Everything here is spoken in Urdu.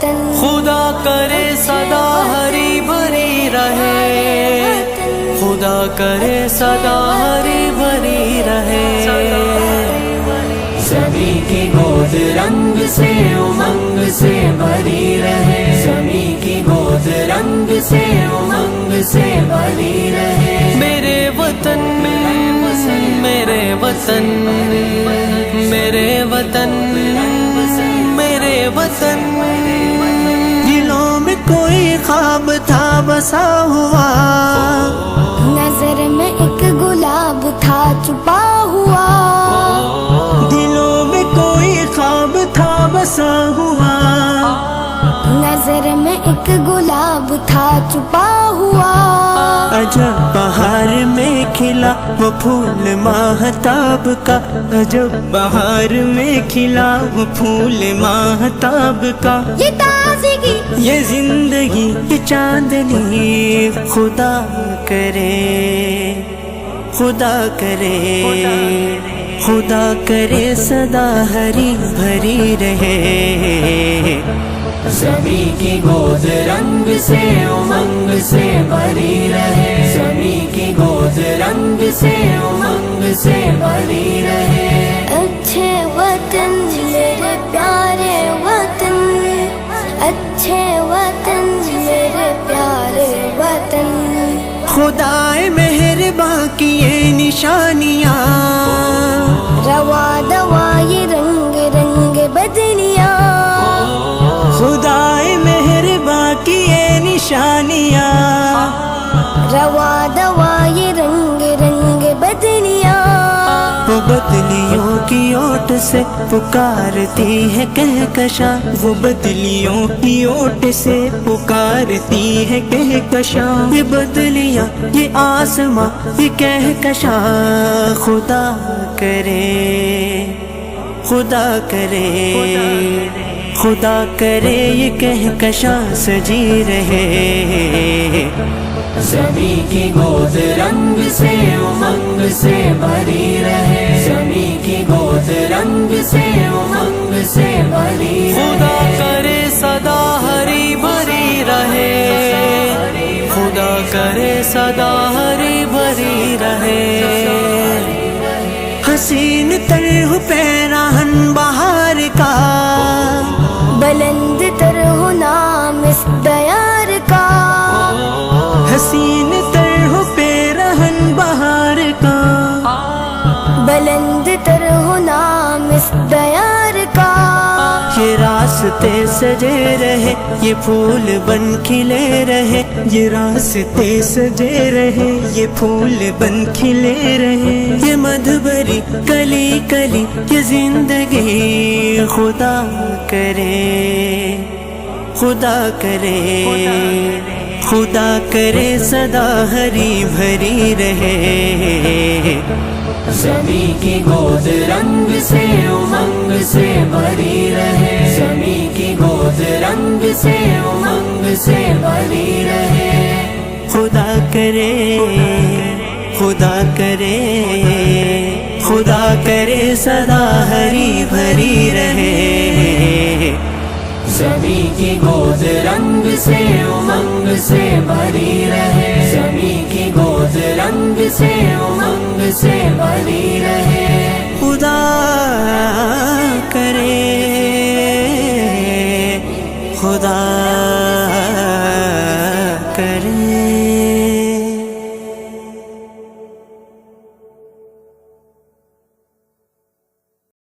وطن، خدا کرے سدا ہری بھری رہے، خدا کرے سدا ہری بھری رہے۔ زمیں کی گود رنگ سے امنگ سے بھری رہے، زمیں کی گود رنگ سے امنگ سے بھری رہے۔ میرے وطن، میرے وطن، میرے وطن، میرے وطن، دلوں میں کوئی خواب تھا بسا ہوا، نظر میں ایک گلاب تھا چھپا ہوا، دلوں میں کوئی خواب تھا بسا ہوا، نظر میں ایک گلاب تھا چھپا ہوا۔ عجب بہار میں کھلا وہ پھول ماہتاب کا، عجب بہار میں کھلا وہ پھول ماہتاب کا، یہ تازگی، یہ زندگی یہ چاندنی، خدا کرے، خدا کرے، خدا کرے سدا ہری بھری رہے۔ زمیں کی گود رنگ سے امنگ سے بھری رہے، زمیں کی گود رنگ سے امنگ سے بھری رہے۔ اچھے وطن میرے پیارے وطن، اچھے وطن میرے پیارے وطن، خدائے مہرباں کی یہ نشانیاں، روا دوا یہ رنگ رنگ بدنیاں، خدائے مہرباں کی یہ نشانیاں، روا دوا یہ رنگ رنگ بدنیاں۔ وہ بدلیوں کی اوٹ سے پکارتی ہے کہکشاں، وہ بدلیوں کی اوٹ سے پکارتی ہے کہکشاں، یہ بدلیاں یہ آسماں یہ کہکشاں، خدا کرے، خدا کرے، خدا کرے یہ کہکشاں سجی رہے۔ زمیں کی گود رنگ سے امنگ سے بھری رہے، زمیں کی گود رنگ سے امنگ سے بھری رہے۔ خدا کرے سدا ہری بھری رہے، خدا کرے سدا ہری بھری رہے۔ حسین طرح پیراہن بہار کا، بلند تر ہو نام اس دیار کا، حسین طرح پیراہن بہار کا، بلند تر ہو نام اس دیار کا۔ یہ راستے سجے رہے یہ پھول بن کھلے رہے، یہ راستے سجے رہے یہ پھول بن کھلے رہے، یہ مدھبری کلی کلی یہ زندگی، خدا کرے، خدا کرے، خدا کرے سدا ہری بھری رہے۔ زمیں کی گود رنگ سے امنگ سے بھری رہے، زمیں کی گود رنگ سے امنگ سے بھری رہے۔ خدا کرے، خدا کرے، خدا کرے سدا ہری بھری رہے۔ زمیں کی گود رنگ سے امنگ سے بھری رہے، زمیں کی گود رنگ سے امنگ سے بھری رہے۔